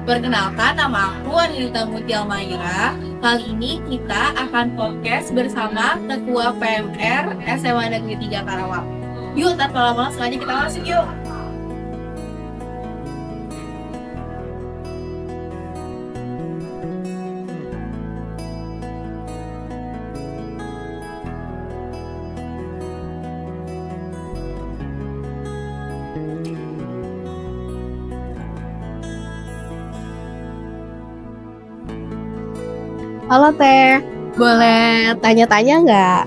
Perkenalkan, nama aku Anita Mutia Maira. Kali ini kita akan podcast bersama Ketua PMR SMA Negeri 3 Karawang. Yuk, tanpa lama langsung aja kita masuk yuk. Halo Teh, boleh tanya-tanya nggak?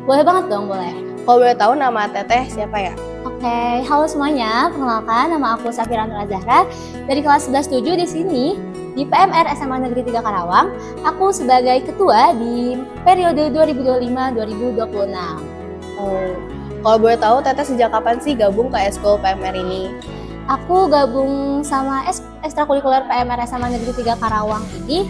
Boleh banget dong, boleh. Kalau boleh tahu nama Teteh siapa ya? Oke, halo semuanya. Perkenalkan, nama aku Safira Nur Azahra dari kelas 11-7 di sini di PMR SMA Negeri 3 Karawang. Aku sebagai ketua di periode 2025-2026. Oh, kalau boleh tahu Teteh sejak kapan sih gabung ke Eskul PMR ini? Aku gabung sama ekstrakurikuler PMR SMA Negeri 3 Karawang ini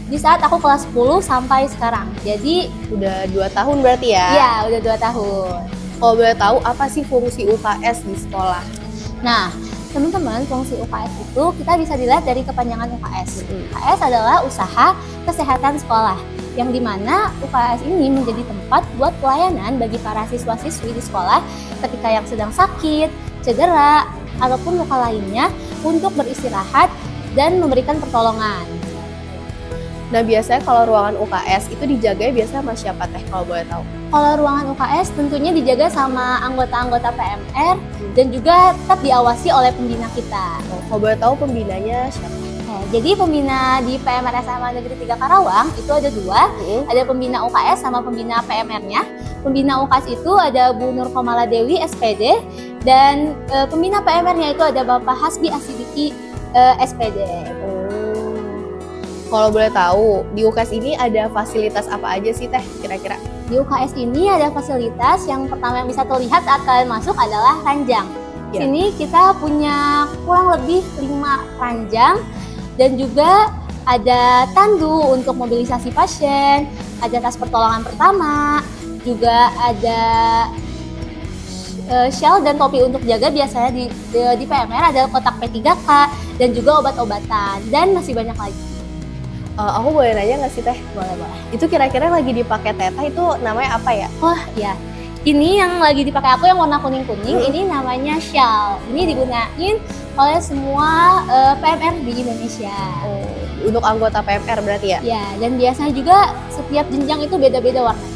di saat aku kelas 10 sampai sekarang. Jadi Udah 2 tahun berarti ya? ya udah 2 tahun. Kalau boleh tahu apa sih fungsi UKS di sekolah? Nah, teman-teman, fungsi UKS itu kita bisa dilihat dari kepanjangan UKS. UKS adalah usaha kesehatan sekolah, yang dimana UKS ini menjadi tempat buat pelayanan bagi para siswa-siswi di sekolah ketika yang sedang sakit, cedera, ataupun luka lainnya untuk beristirahat dan memberikan pertolongan. Nah biasanya kalau ruangan UKS itu dijaga biasanya sama siapa Teh kalau boleh tahu? Kalau ruangan UKS tentunya dijaga sama anggota-anggota PMR dan juga tetap diawasi oleh pembina kita. Kalau boleh tahu pembinanya siapa? Jadi pembina di PMR SMA Negeri 3 Karawang itu ada 2, ada pembina UKS sama pembina PMR-nya. Pembina UKS itu ada Bu Nur Komala Dewi SPD dan pembina PMR-nya itu ada Bapak Hasbi Asidiki SPD. Kalau boleh tahu di UKS ini ada fasilitas apa aja sih Teh kira-kira? Di UKS ini ada fasilitas yang pertama yang bisa terlihat saat kalian masuk adalah ranjang. Ya. Sini kita punya kurang lebih 5 ranjang dan juga ada tandu untuk mobilisasi pasien, ada tas pertolongan pertama, juga ada shell dan topi untuk jaga. Biasanya di PMR ada kotak P3K dan juga obat-obatan dan masih banyak lagi. Aku boleh nanya nggak sih Teh? Boleh. Itu kira-kira lagi dipakai Teteh itu namanya apa ya? Wah ya, ini yang lagi dipakai aku yang warna kuning-kuning, ini namanya shawl. Ini digunain oleh semua PMR di Indonesia. Untuk anggota PMR berarti ya? Ya, dan biasanya juga setiap jenjang itu beda-beda warnanya.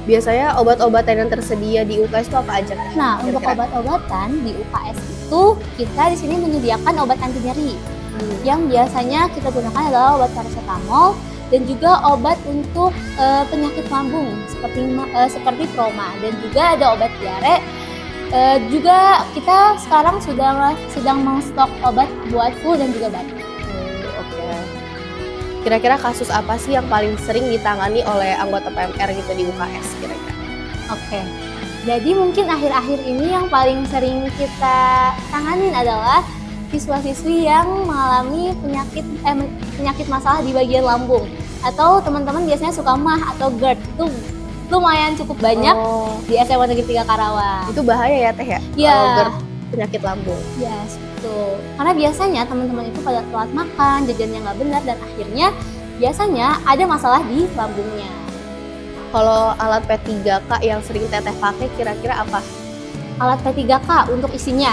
Biasanya obat-obatan yang tersedia di UKS itu apa aja? Nah, untuk obat-obatan di UKS itu kita di sini menyediakan obat anti nyeri. Yang biasanya kita gunakan adalah obat paracetamol dan juga obat untuk penyakit lambung seperti trauma, dan juga ada obat diare. Juga kita sekarang sedang mengstok obat buat flu dan juga batuk. Oke. Kira-kira kasus apa sih yang paling sering ditangani oleh anggota PMR gitu di UKS kira-kira? Oke. Jadi mungkin akhir-akhir ini yang paling sering kita tanganin adalah siswa-siswi yang mengalami penyakit masalah di bagian lambung, atau teman-teman biasanya suka MAH atau GERD. Itu lumayan cukup banyak di SMA Negeri 3 Karawang. Itu bahaya ya Teh ya? Iya. Kalau GERD penyakit lambung. Yes, betul. Karena biasanya teman-teman itu pada telat makan, jajannya nggak benar, dan akhirnya biasanya ada masalah di lambungnya. Kalau alat P3K yang sering Teteh pakai kira-kira apa? Alat P3K untuk isinya.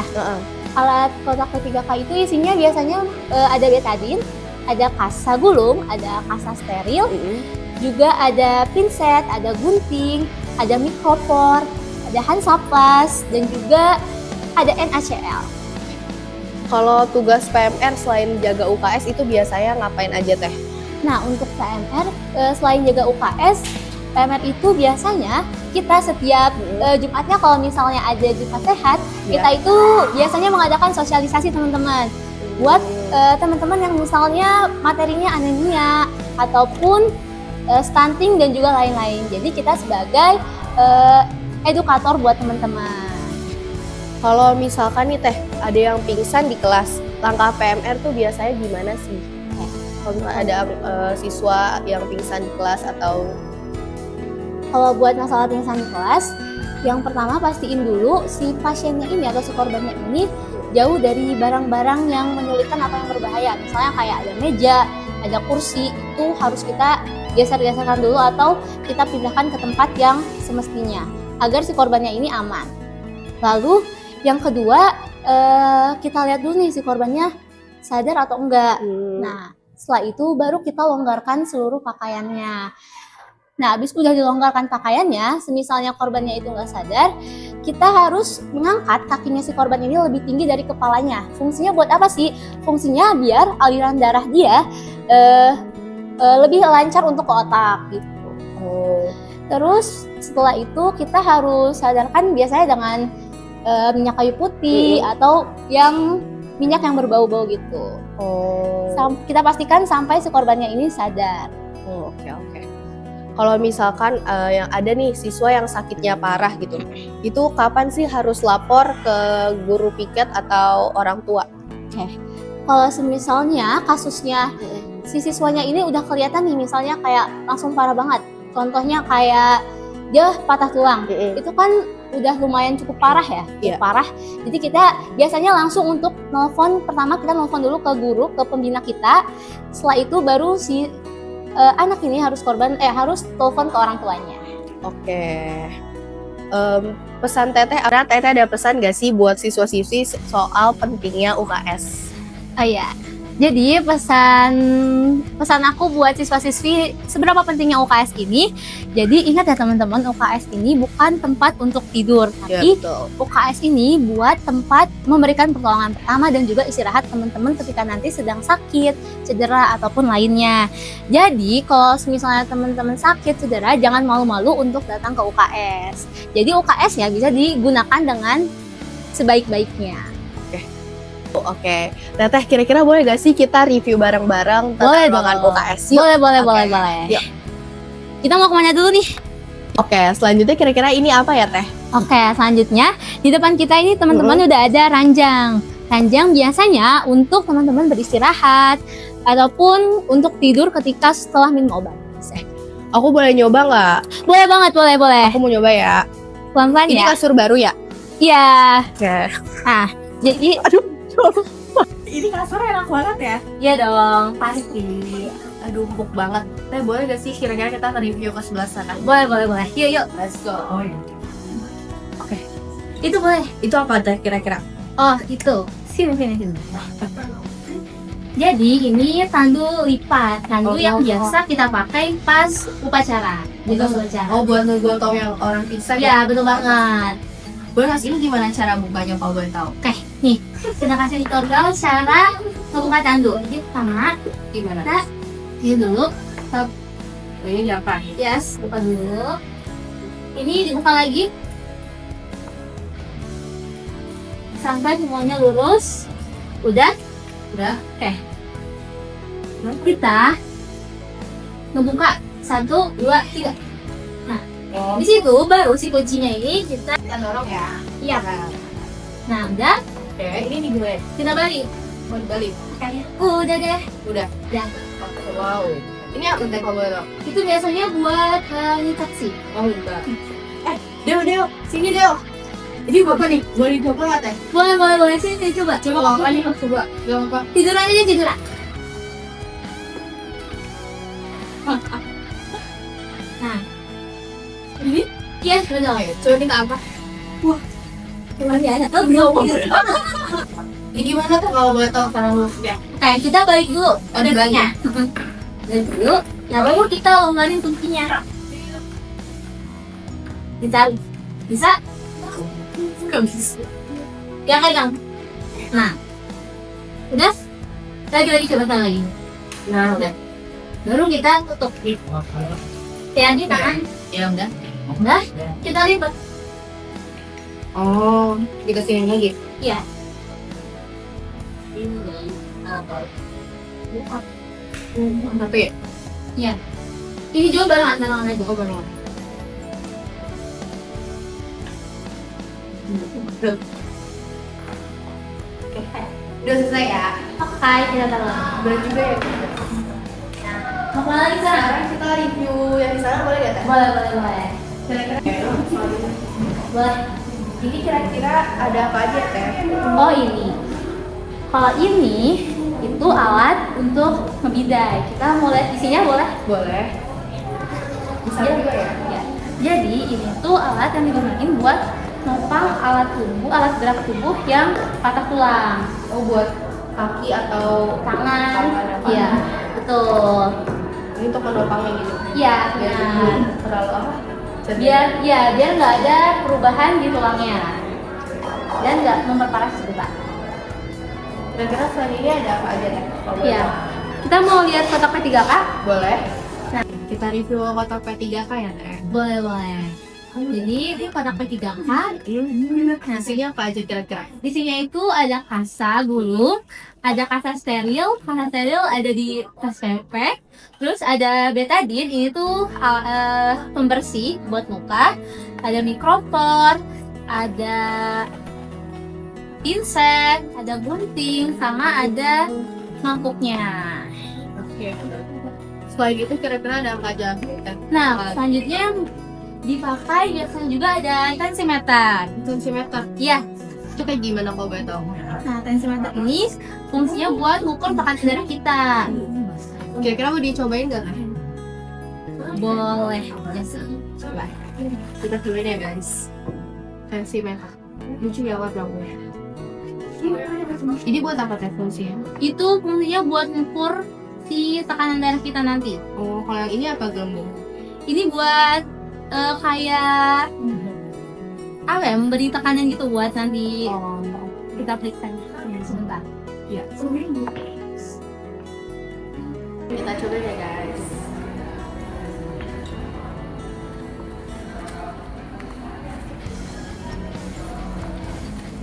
Alat kotak P3K itu isinya biasanya ada betadin, ada kasa gulung, ada kasa steril, juga ada pinset, ada gunting, ada mikrofor, ada Hansaplast, dan juga ada NaCl. Kalau tugas PMR selain jaga UKS itu biasanya ngapain aja Teh? Nah, untuk PMR selain jaga UKS, PMR itu biasanya kita setiap Jumatnya kalau misalnya ada Jumat Sehat, kita itu biasanya mengadakan sosialisasi teman-teman. Buat teman-teman yang misalnya materinya anemia ataupun stunting dan juga lain-lain. Jadi kita sebagai edukator buat teman-teman. Kalau misalkan nih Teh, ada yang pingsan di kelas, langkah PMR tuh biasanya gimana sih? Kalau misalnya ada siswa yang pingsan di kelas atau... Kalau buat masalah pingsan di kelas, yang pertama pastiin dulu si pasiennya ini atau si korbannya ini jauh dari barang-barang yang menyulitkan atau yang berbahaya. Misalnya kayak ada meja, ada kursi, itu harus kita geser-geserkan dulu atau kita pindahkan ke tempat yang semestinya agar si korbannya ini aman. Lalu yang kedua, kita lihat dulu nih si korbannya sadar atau enggak. Nah, setelah itu baru kita longgarkan seluruh pakaiannya. Nah, habis udah dilonggarkan pakaiannya, semisalnya korbannya itu nggak sadar, kita harus mengangkat kakinya si korban ini lebih tinggi dari kepalanya. Fungsinya buat apa sih? Fungsinya biar aliran darah dia lebih lancar untuk ke otak gitu. Terus setelah itu kita harus sadarkan biasanya dengan minyak kayu putih atau yang minyak yang berbau-bau gitu. Kita pastikan sampai si korbannya ini sadar. Oke. Kalau misalkan yang ada nih siswa yang sakitnya parah gitu, itu kapan sih harus lapor ke guru piket atau orang tua? Kalau semisalnya kasusnya si siswanya ini udah kelihatan nih, misalnya kayak langsung parah banget. Contohnya kayak dia patah tulang, itu kan udah lumayan cukup parah ya, parah. Jadi kita biasanya langsung untuk nelfon, pertama kita nelfon dulu ke guru, ke pembina kita. Setelah itu baru si anak ini harus harus telepon ke orang tuanya. Oke. Pesan Teteh, Teteh ada pesan gak sih buat siswa-siswi soal pentingnya UKS? Oh iya. Jadi pesan aku buat siswa-siswi seberapa pentingnya UKS ini. Jadi ingat ya teman-teman, UKS ini bukan tempat untuk tidur, tapi UKS ini buat tempat memberikan pertolongan pertama dan juga istirahat teman-teman ketika nanti sedang sakit, cedera ataupun lainnya. Jadi kalau misalnya teman-teman sakit, cedera, jangan malu-malu untuk datang ke UKS. Jadi UKS ya bisa digunakan dengan sebaik-baiknya. Oke. Teteh, kira-kira boleh gak sih kita review bareng-bareng tentang ruangan UKS? Boleh. Yuk. Kita mau kemana dulu nih? Oke, selanjutnya kira-kira ini apa ya Teh? Oke, selanjutnya di depan kita ini teman-teman udah ada ranjang. Ranjang biasanya untuk teman-teman beristirahat ataupun untuk tidur ketika setelah minum obat. Aku boleh nyoba nggak? Boleh banget, boleh. Aku mau nyoba ya. Pelan-pelan Ini ya. kasur baru ya? Iya. Oke. Nah, jadi Ini kasur enak banget ya. iya dong, pasti. Aduh, empuk banget. Teh, boleh gak sih kira-kira kita review ke sebelah sana? Boleh. Yuk. Let's go. Oke. Itu boleh. Itu apa Teh kira-kira? Oh, itu. Sini. Jadi ini tandu lipat, tandu yang biasa kita pakai pas upacara. Oh, buat ngegotong yang orang pingsan Ya, betul banget. Boleh ngasih ini gimana cara bukanya kalau boleh tahu? Oke, nih kita kasih tutorial cara membuka tandu. Jadi pertama Gimana? kita ini dulu, Ini apa? yes, buka dulu. Ini dibuka lagi sampai semuanya lurus. Udah. Oke. Kita ngebuka 1, 2, 3. Di situ baru si kuncinya ini kita dorong ya. Iya. Nah, udah. Oke, ini gue. Kita balik. Mau dibalik. Udah deh. Udah. Wow. Ini apa Teh kalau boleh tahu? Itu biasanya buat nyikat sih. Oh, enggak. Deo. Sini Deo. Ini apa nih? Boleh dicoba nggak Teh? Boleh. Sini coba. Coba apa nih? Coba. Gak apa. Tiduran aja, tiduran. Nah. Ini? Iya, betul. Coba kita apa? Wah. Masih ada. Oh, belum. Ini gimana tuh kalau boleh tahu cara lurusnya? Oke, kita balik dulu. Ada banyak. Balik dulu. Nah, baru kita longgarin kuncinya. Bisa? Gak bisa. Ya kan? Nah. Udah? Lagi coba lagi. Nah, udah. Baru kita tutup. Hati-hati tangan. Ya udah. Udah, kita lipat. Oh, dikasihin lagi. Iya. Satu ya? Iya. Ini juga barengan aja. Oh, baru. Udah selesai ya? Oke, kita taruh. Berat juga ya? Mau kemana lagi sana? Sekarang kita review yang di sana boleh gak Teh? Boleh. Kira-kira Boleh. Ini kira-kira ada apa aja Teh? Oh ini. Kalau ini itu alat untuk ngebidai. Kita mau lihat isinya boleh? Boleh. Bisa Iya. juga ya? Ya. Jadi ini tuh alat yang digunakan buat nopang alat gerak tubuh yang patah tulang. Oh, buat kaki atau Tangan. apa? Iya, betul. Ini untuk menopangnya gitu. Iya, Biar benar. terlalu apa? Biar nggak ada perubahan di tulangnya dan nggak memperparah cedera. Kira-kira selain ini ada apa aja Teh? Kalau boleh Iya. tahu? Kita mau lihat kotak P3K? Boleh. Nah, Kita review kotak P3K ya Teh. boleh. Jadi ini kotak P3K. Hasilnya apa aja kira-kira? Di sini itu ada kasa gulung, ada kasa steril ada di tas PP. Terus ada betadine, ini tuh pembersih buat muka. Ada mikrofon, ada pinset, ada gunting, sama ada mangkuknya. Oke. Selain itu kira-kira ada apa aja? Nah, selanjutnya yang dipakai biasanya juga ada tensimeter. Tensimeter. Iya. Itu kayak gimana kalau boleh tahu? Nah, tensimeter ini fungsinya buat ngukur tekanan darah kita. Kira-kira mau dicobain nggak Teh? Boleh aja sih. Coba. Kita cobain ya guys. Tensimeter. Lucu ya warnanya. Ini buat apa Teh fungsinya? Itu fungsinya buat ngukur si tekanan darah kita nanti. Oh, kalau yang ini apa gelembung? Ini buat kayak apa ya, memberi tekanan gitu buat nanti Oh. kita periksa. Sebentar. Ya. Kita coba ya guys.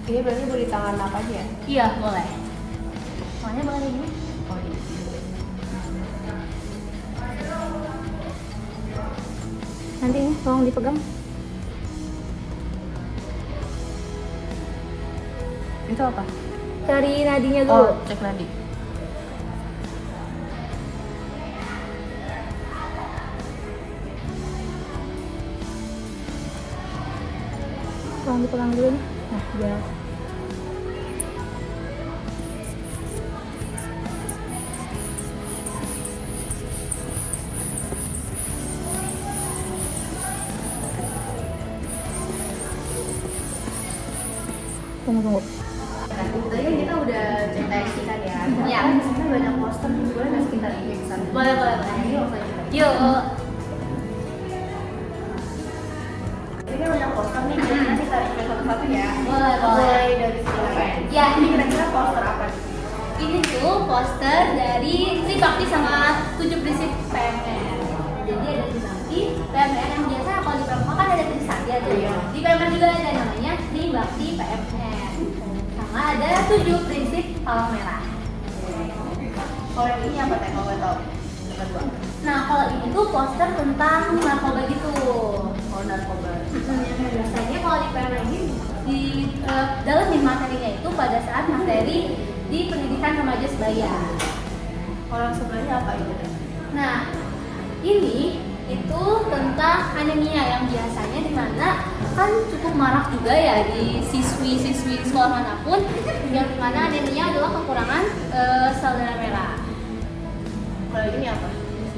Ini berarti beri tangan apa aja ya? Iya, boleh. Soalnya boleh ini. Oh, iya. Nanti ini tolong dipegang. Itu apa? Cari nadinya dulu. Oh, cek nadi. Tolong dipegang dulu nih. Nah, biar tunggu. Tadi kan kita udah cek TXT kan ya? Iya. Di sana banyak poster, boleh nggak sih kita review ke sana? Boleh. Ini langsung aja. Yuk. Ini kan banyak poster nih, jadi kita review satu-satu ya. Boleh. Mulai dari sini. Ya, Ini kira-kira poster apa nih? ini tuh poster dari Tribakti sama 7 prinsip PMR. Jadi ada Tribakti, PMR yang biasa kalau di pramuka kan ada Trisakti aja. Iya. Di PMR juga ada namanya Tribakti PMR. Sama ada 7 prinsip palang merah. Kalau yang ini apa Teh? Kalau boleh tahu? Yang kedua. Nah, kalau ini tuh poster tentang narkoba gitu. Oh, narkoba. Biasanya kalau di PMR ini di dalam materinya itu pada saat materi di pendidikan remaja sebaya. Kalau yang sebelahnya apa itu Teh? Nah, ini itu tentang anemia yang biasanya di mana kan cukup marak juga ya di siswi-siswi di sekolah manapun, yang dimana anemia adalah kekurangan sel darah merah. Kalau ini apa?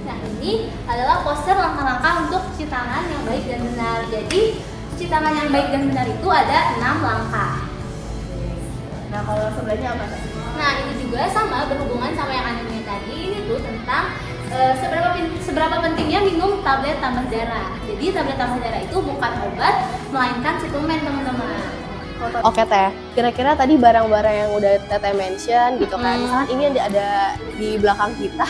Nah, ini adalah poster langkah-langkah untuk cuci tangan yang baik dan benar. Jadi, cuci tangan yang baik dan benar itu ada 6 langkah. Nah, kalau sebelahnya apa Teh? Nah, ini juga sama berhubungan sama yang anemia tadi. Ini tuh tentang seberapa pentingnya minum tablet tambah darah. Jadi tablet tambah darah itu bukan obat, melainkan suplemen, teman-teman. Oke Teh, kira-kira tadi barang-barang yang udah Teteh mention gitu kan, misalkan ini ada di belakang kita,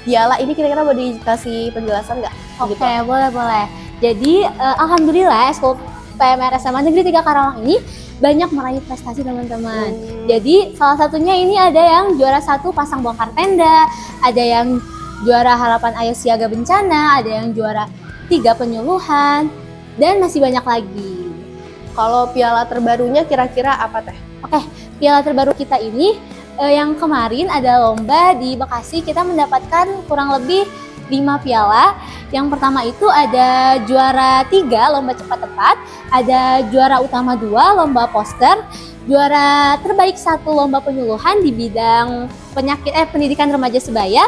piala ini kira-kira mau dikasih penjelasan nggak? Oke, Gitu. boleh. Jadi, alhamdulillah Eskul PMR SMA Negeri 3 Karawang ini banyak meraih prestasi, teman-teman. Jadi, salah satunya ini ada yang juara 1 pasang bongkar tenda, ada yang juara harapan ayo siaga bencana, ada yang juara 3 penyuluhan, dan masih banyak lagi. Kalau piala terbarunya kira-kira apa Teh? Oke, piala terbaru kita ini yang kemarin ada lomba di Bekasi, kita mendapatkan kurang lebih 5 piala. Yang pertama itu ada juara 3 lomba cepat tepat, ada juara utama 2 lomba poster, juara terbaik 1 lomba penyuluhan di bidang pendidikan remaja sebaya,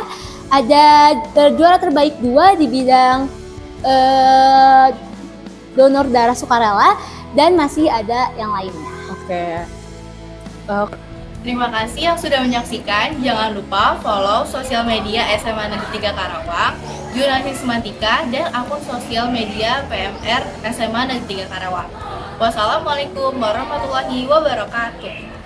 ada juara terbaik 2 di bidang donor darah sukarela, dan masih ada yang lainnya. Oke. Terima kasih yang sudah menyaksikan. Jangan lupa follow sosial media SMA Negeri 3 Karawang, Jurnalis Semantika, dan akun sosial media PMR SMA Negeri 3 Karawang. Wassalamualaikum warahmatullahi wabarakatuh.